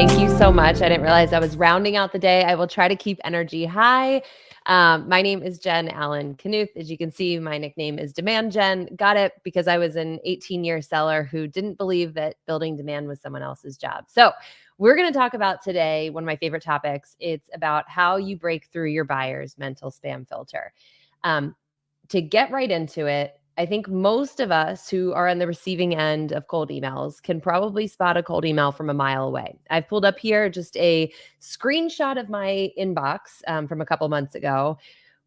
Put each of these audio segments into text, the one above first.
Thank you so much. I didn't realize I was rounding out the day. I will try to keep energy high. My name is Jen Allen-Knuth. As you can see, my nickname is Demand Jen. Got it because I was an 18-year seller who didn't believe that building demand was someone else's job. So we're going to talk about today one of my favorite topics. It's about how you break through your buyer's mental spam filter. To get right into it, I think most of us who are on the receiving end of cold emails can probably spot a cold email from a mile away. I've pulled up here just a screenshot of my inbox from a couple months ago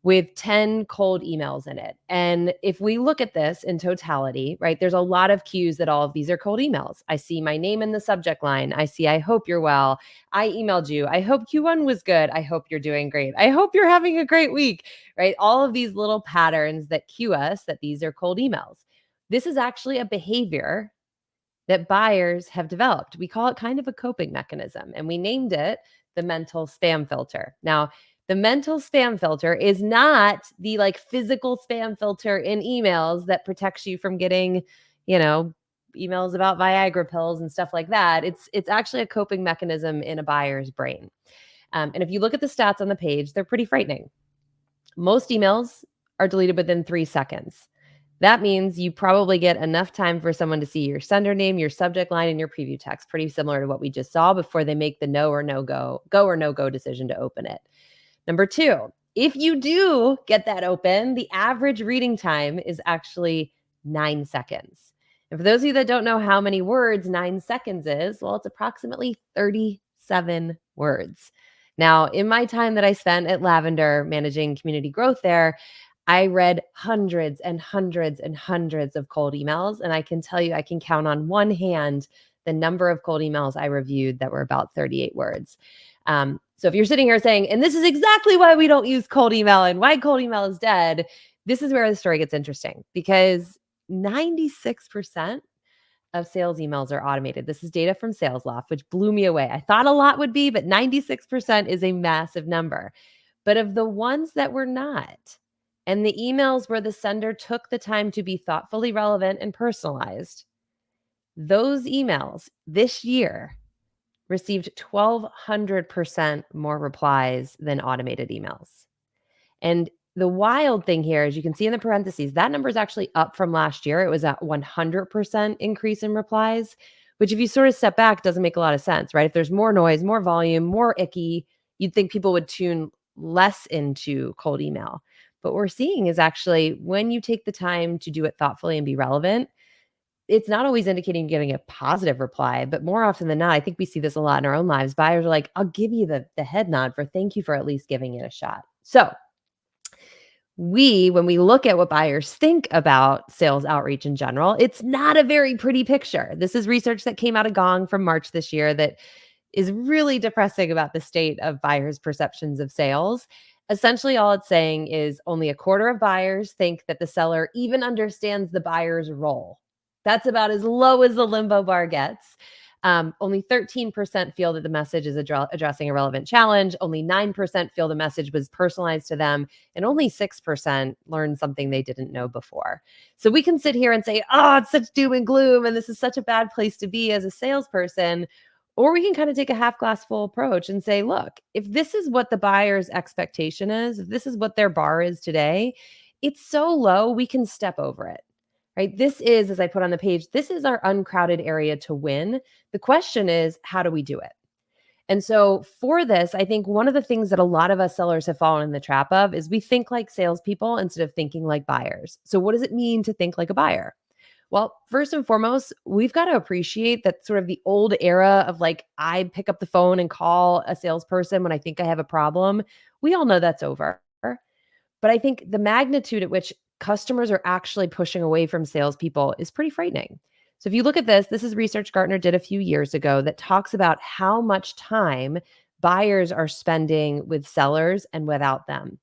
with 10 cold emails in it. And if we look at this in totality, right, there's a lot of cues that all of these are cold emails. I see my name in the subject line. I see, I hope you're well. I emailed you. I hope Q1 was good. I hope you're doing great. I hope you're having a great week, right? All of these little patterns that cue us that these are cold emails. This is actually a behavior that buyers have developed. We call it kind of a coping mechanism, and we named it the mental spam filter. Now, the mental spam filter is not the like physical spam filter in emails that protects you from getting, emails about Viagra pills and stuff like that. It's actually a coping mechanism in a buyer's brain. And if you look at the stats on the page, they're pretty frightening. Most emails are deleted within 3 seconds. That means you probably get enough time for someone to see your sender name, your subject line, and your preview text, pretty similar to what we just saw before they make the go or no go decision to open it. Number 2, if you do get that open, the average reading time is actually 9 seconds. And for those of you that don't know how many words 9 seconds is, well, it's approximately 37 words. Now, in my time that I spent at Lavender managing community growth there, I read hundreds and hundreds and hundreds of cold emails. And I can tell you, I can count on one hand the number of cold emails I reviewed that were about 38 words. So if you're sitting here saying, and this is exactly why we don't use cold email and why cold email is dead, this is where the story gets interesting because 96% of sales emails are automated. This is data from SalesLoft, which blew me away. I thought a lot would be, but 96% is a massive number. But of the ones that were not, and the emails where the sender took the time to be thoughtfully relevant and personalized, those emails this year received 1,200% more replies than automated emails. And the wild thing here, as you can see in the parentheses, that number is actually up from last year. It was a 100% increase in replies, which if you sort of step back, doesn't make a lot of sense, right? If there's more noise, more volume, more icky, you'd think people would tune less into cold email. But what we're seeing is actually when you take the time to do it thoughtfully and be relevant, it's not always indicating getting a positive reply, but more often than not, I think we see this a lot in our own lives. Buyers are like, I'll give you the head nod for thank you for at least giving it a shot. So when we look at what buyers think about sales outreach in general, it's not a very pretty picture. This is research that came out of Gong from March this year that is really depressing about the state of buyers' perceptions of sales. Essentially, all it's saying is only a quarter of buyers think that the seller even understands the buyer's role. That's about as low as the limbo bar gets. Only 13% feel that the message is addressing a relevant challenge. Only 9% feel the message was personalized to them. And only 6% learned something they didn't know before. So we can sit here and say, oh, it's such doom and gloom, and this is such a bad place to be as a salesperson. Or we can kind of take a half glass full approach and say, look, if this is what the buyer's expectation is, if this is what their bar is today, it's so low, we can step over it. Right? This is, as I put on the page, this is our uncrowded area to win. The question is, how do we do it? And so for this, I think one of the things that a lot of us sellers have fallen in the trap of is we think like salespeople instead of thinking like buyers. So what does it mean to think like a buyer? Well, first and foremost, we've got to appreciate that sort of the old era of like, I pick up the phone and call a salesperson when I think I have a problem. We all know that's over. But I think the magnitude at which customers are actually pushing away from salespeople is pretty frightening. So if you look at this is research Gartner did a few years ago that talks about how much time buyers are spending with sellers and without them.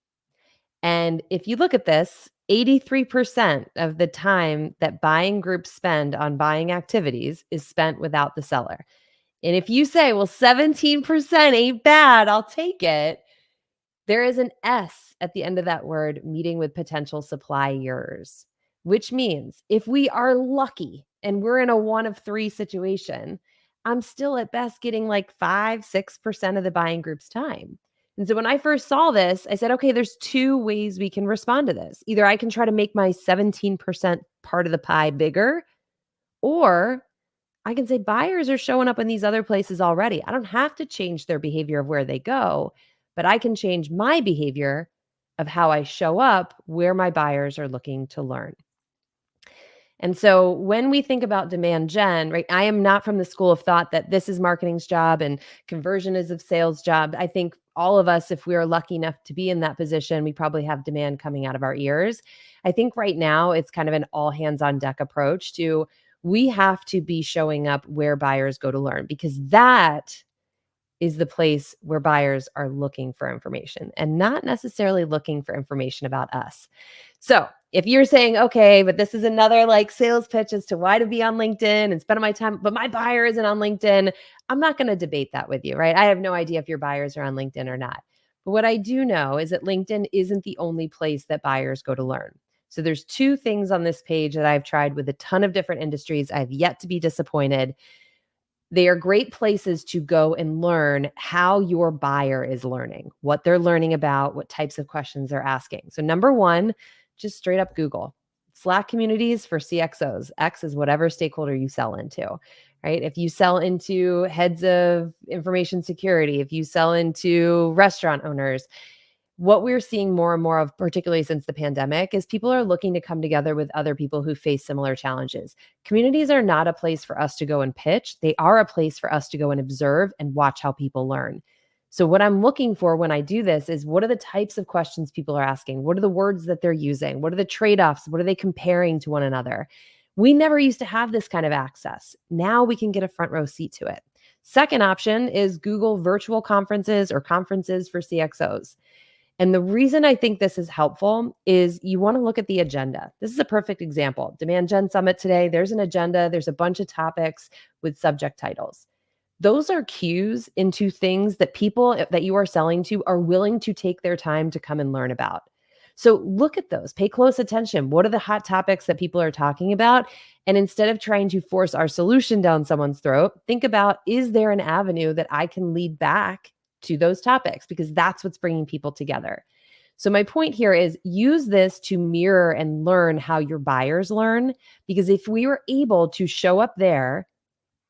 And if you look at this, 83% of the time that buying groups spend on buying activities is spent without the seller. And if you say, well, 17% ain't bad, I'll take it. There is an S at the end of that word, meeting with potential suppliers, which means if we are lucky and we're in a 1 of 3 situation, I'm still at best getting like 5, 6% of the buying group's time. And so when I first saw this, I said, okay, there's two ways we can respond to this. Either I can try to make my 17% part of the pie bigger, or I can say buyers are showing up in these other places already. I don't have to change their behavior of where they go, but I can change my behavior of how I show up where my buyers are looking to learn. And so when we think about demand gen, right, I am not from the school of thought that this is marketing's job and conversion is of sales job. I think all of us, if we are lucky enough to be in that position, we probably have demand coming out of our ears. I think right now it's kind of an all hands on deck approach to we have to be showing up where buyers go to learn, because that is the place where buyers are looking for information and not necessarily looking for information about us. So if you're saying, okay, but this is another like sales pitch as to why to be on LinkedIn and spend my time, but my buyer isn't on LinkedIn, I'm not going to debate that with you, right? I have no idea if your buyers are on LinkedIn or not. But what I do know is that LinkedIn isn't the only place that buyers go to learn. So there's two things on this page that I've tried with a ton of different industries. I've yet to be disappointed. They are great places to go and learn how your buyer is learning, what they're learning about, what types of questions they're asking. So number one, just straight up Google. Slack communities for CXOs. X is whatever stakeholder you sell into, right? If you sell into heads of information security, if you sell into restaurant owners, what we're seeing more and more of, particularly since the pandemic, is people are looking to come together with other people who face similar challenges. Communities are not a place for us to go and pitch. They are a place for us to go and observe and watch how people learn. So, what I'm looking for when I do this is what are the types of questions people are asking? What are the words that they're using? What are the trade offs? What are they comparing to one another? We never used to have this kind of access. Now we can get a front row seat to it. Second option is Google virtual conferences or conferences for CXOs. And the reason I think this is helpful is you want to look at the agenda. This is a perfect example. Demand Gen Summit today, there's an agenda, there's a bunch of topics with subject titles. Those are cues into things that people that you are selling to are willing to take their time to come and learn about. So look at those, pay close attention. What are the hot topics that people are talking about? And instead of trying to force our solution down someone's throat, think about, is there an avenue that I can lead back to those topics? Because that's what's bringing people together. So my point here is use this to mirror and learn how your buyers learn. Because if we were able to show up there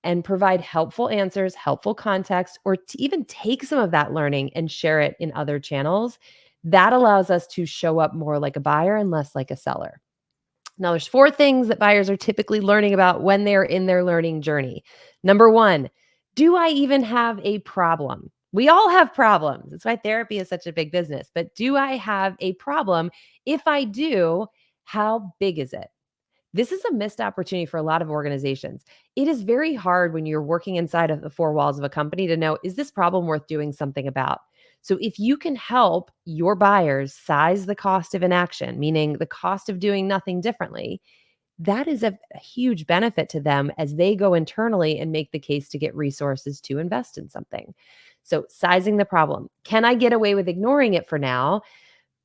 and provide helpful answers, helpful context, or to even take some of that learning and share it in other channels, that allows us to show up more like a buyer and less like a seller. Now, there's four things that buyers are typically learning about when they're in their learning journey. Number one, do I even have a problem? We all have problems. That's why therapy is such a big business. But do I have a problem? If I do, how big is it? This is a missed opportunity for a lot of organizations. It is very hard when you're working inside of the four walls of a company to know, is this problem worth doing something about? So if you can help your buyers size the cost of inaction, meaning the cost of doing nothing differently, that is a huge benefit to them as they go internally and make the case to get resources to invest in something. So sizing the problem. Can I get away with ignoring it for now?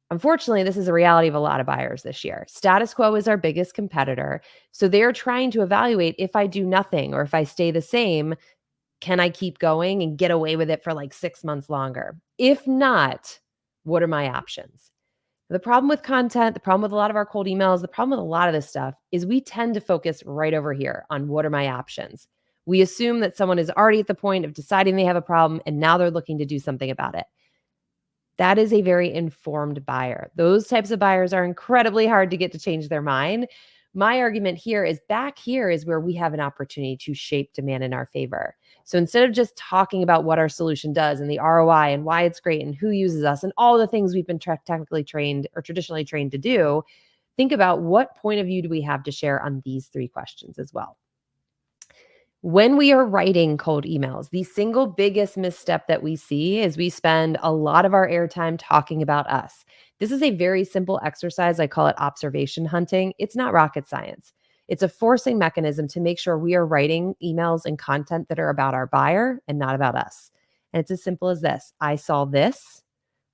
Unfortunately, this is a reality of a lot of buyers this year. Status quo is our biggest competitor. So they're trying to evaluate, if I do nothing or if I stay the same, can I keep going and get away with it for like 6 months longer? If not, what are my options? The problem with content, the problem with a lot of our cold emails, the problem with a lot of this stuff is we tend to focus right over here on what are my options. We assume that someone is already at the point of deciding they have a problem and now they're looking to do something about it. That is a very informed buyer. Those types of buyers are incredibly hard to get to change their mind. My argument here is back here is where we have an opportunity to shape demand in our favor. So instead of just talking about what our solution does and the ROI and why it's great and who uses us and all the things we've been technically trained or traditionally trained to do, think about what point of view do we have to share on these three questions as well. When we are writing cold emails, the single biggest misstep that we see is we spend a lot of our airtime talking about us. This is a very simple exercise. I call it observation hunting. It's not rocket science. It's a forcing mechanism to make sure we are writing emails and content that are about our buyer and not about us. And it's as simple as this. I saw this,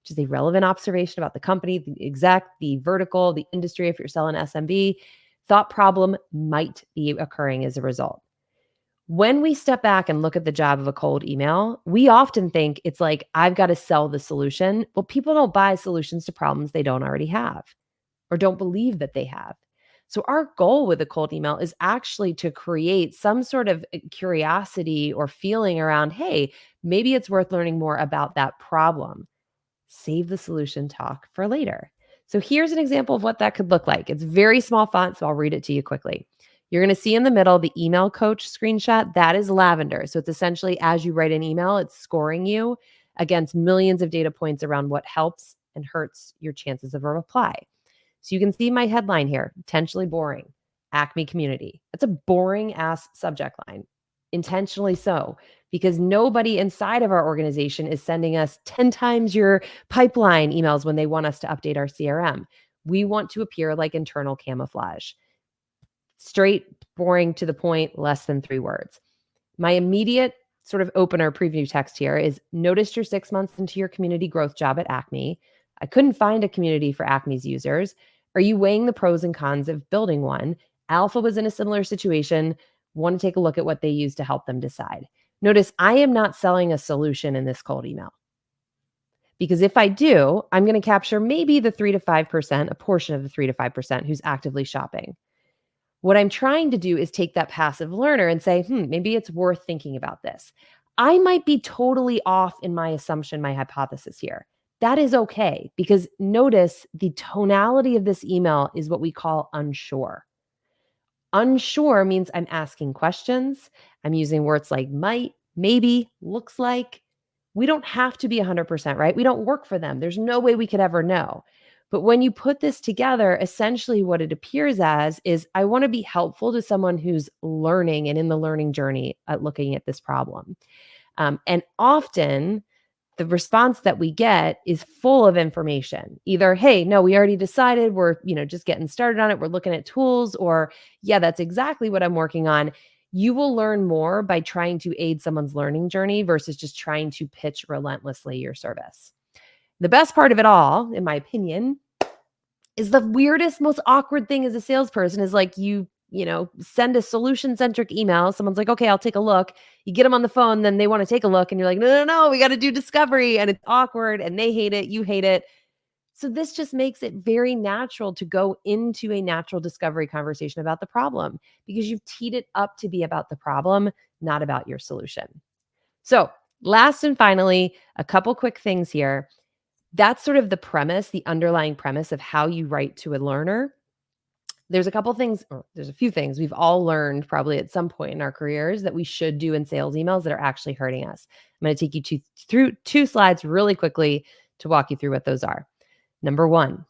which is a relevant observation about the company, the exec, the vertical, the industry, if you're selling SMB. Thought problem might be occurring as a result. When we step back and look at the job of a cold email, we often think it's like, I've got to sell the solution. Well, people don't buy solutions to problems they don't already have or don't believe that they have. So, our goal with a cold email is actually to create some sort of curiosity or feeling around, hey, maybe it's worth learning more about that problem. Save the solution talk for later. So here's an example of what that could look like. It's very small font, so I'll read it to you quickly. You're going to see in the middle the email coach screenshot. That is Lavender. So it's essentially as you write an email, it's scoring you against millions of data points around what helps and hurts your chances of a reply. So you can see my headline here, potentially boring, Acme community. That's a boring ass subject line, intentionally so, because nobody inside of our organization is sending us 10 times your pipeline emails when they want us to update our CRM. We want to appear like internal camouflage. Straight, boring, to the point, less than 3 words. My immediate sort of opener preview text here is noticed you're 6 months into your community growth job at Acme. I couldn't find a community for Acme's users. Are you weighing the pros and cons of building one? Alpha was in a similar situation. Want to take a look at what they use to help them decide. Notice I am not selling a solution in this cold email. Because if I do, I'm going to capture maybe the 3 to 5%, a portion of the 3 to 5% who's actively shopping. What I'm trying to do is take that passive learner and say, maybe it's worth thinking about this. I might be totally off in my assumption, my hypothesis here. That is okay because notice the tonality of this email is what we call unsure. Unsure means I'm asking questions. I'm using words like might, maybe, looks like. We don't have to be 100%, right? We don't work for them. There's no way we could ever know. But when you put this together, essentially what it appears as is I want to be helpful to someone who's learning and in the learning journey at looking at this problem. And often the response that we get is full of information. Either, hey, no, we already decided we're, just getting started on it. We're looking at tools, or yeah, that's exactly what I'm working on. You will learn more by trying to aid someone's learning journey versus just trying to pitch relentlessly your service. The best part of it all, in my opinion, is the weirdest, most awkward thing as a salesperson is like send a solution centric email. Someone's like, okay, I'll take a look. You get them on the phone, then they want to take a look. And you're like, no, no, no, we got to do discovery. And it's awkward and they hate it. You hate it. So this just makes it very natural to go into a natural discovery conversation about the problem because you've teed it up to be about the problem, not about your solution. So last and finally, a couple quick things here. That's sort of the premise, the underlying premise of how you write to a learner. There's a couple things, or there's a few things we've all learned probably at some point in our careers that we should do in sales emails that are actually hurting us. I'm going to take you through 2 slides really quickly to walk you through what those are. Number 1,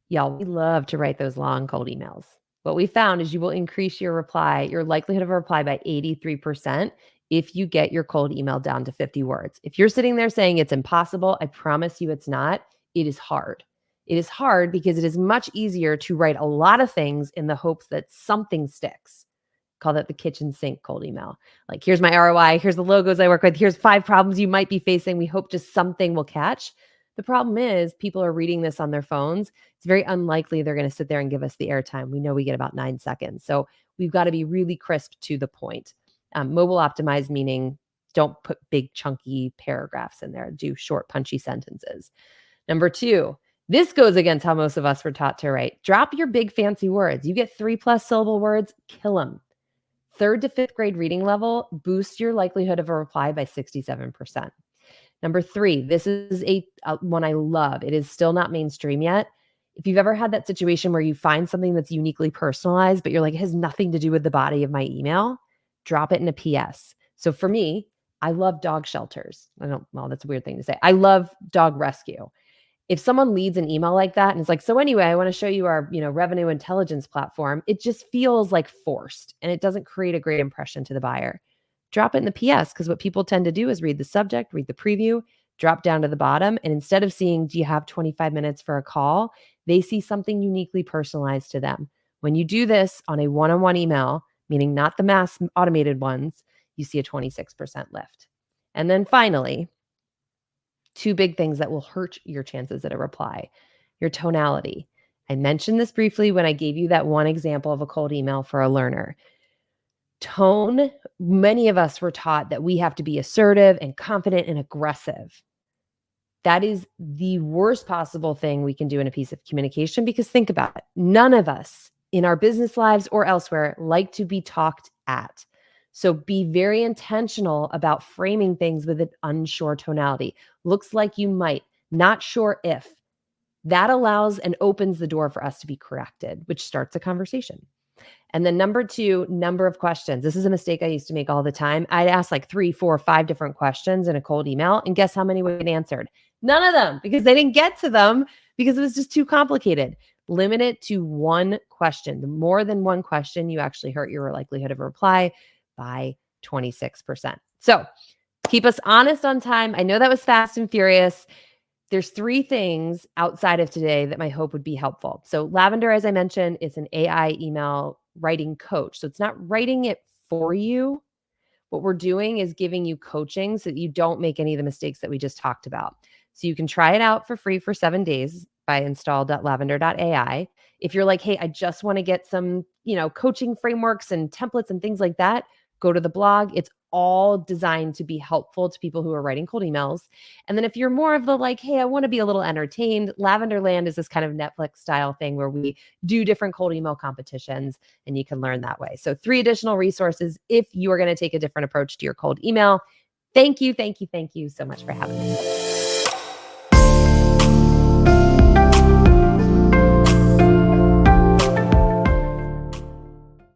y'all, we love to write those long cold emails. What we found is you will increase your likelihood of a reply by 83% if you get your cold email down to 50 words. If you're sitting there saying it's impossible, I promise you it's not. It is hard. It is hard because it is much easier to write a lot of things in the hopes that something sticks. Call that the kitchen sink cold email. Like, here's my ROI, here's the logos I work with, here's 5 problems you might be facing. We hope just something will catch. The problem is people are reading this on their phones. It's very unlikely they're going to sit there and give us the airtime. We know we get about 9 seconds. So we've got to be really crisp to the point. Mobile optimized meaning don't put big chunky paragraphs in there. Do short punchy sentences. Number 2, this goes against how most of us were taught to write. Drop your big fancy words. You get 3+ syllable words, kill them. 3rd to 5th grade reading level, boost your likelihood of a reply by 67%. Number 3, this is a one I love. It is still not mainstream yet. If you've ever had that situation where you find something that's uniquely personalized, but you're like, it has nothing to do with the body of my email, drop it in a PS. So for me, I love dog shelters. That's a weird thing to say. I love dog rescue. If someone leads an email like that and it's like, so anyway, I want to show you our, revenue intelligence platform, it just feels like forced and it doesn't create a great impression to the buyer. Drop it in the PS because what people tend to do is read the subject, read the preview, drop down to the bottom. And instead of seeing, do you have 25 minutes for a call? They see something uniquely personalized to them. When you do this on a one-on-one email, meaning not the mass automated ones, you see a 26% lift. And then finally, 2 big things that will hurt your chances at a reply. Your tonality. I mentioned this briefly when I gave you that one example of a cold email for a learner. tone, many of us were taught that we have to be assertive and confident and aggressive. That is the worst possible thing we can do in a piece of communication, because think about it. None of us in our business lives or elsewhere like to be talked at. So be very intentional about framing things with an unsure tonality. Looks like you might, not sure if. That allows and opens the door for us to be corrected, which starts a conversation. And then number 2, number of questions. This is a mistake I used to make all the time. I'd ask like 3, 4, 5 different questions in a cold email, and guess how many would get answered? None of them, because they didn't get to them because it was just too complicated. Limit it to one question. The more than one question, you actually hurt your likelihood of a reply by 26%. So keep us honest on time. I know that was fast and furious. There's 3 things outside of today that my hope would be helpful. So Lavender, as I mentioned, is an AI email writing coach. So it's not writing it for you. What we're doing is giving you coaching so that you don't make any of the mistakes that we just talked about. So you can try it out for free for 7 days by install.lavender.ai. If you're like, hey, I just want to get some, coaching frameworks and templates and things like that, go to the blog. It's all designed to be helpful to people who are writing cold emails. And then if you're more of the like, hey, I want to be a little entertained, Lavenderland is this kind of Netflix style thing where we do different cold email competitions and you can learn that way. So 3 additional resources if you are going to take a different approach to your cold email. Thank you so much for having me.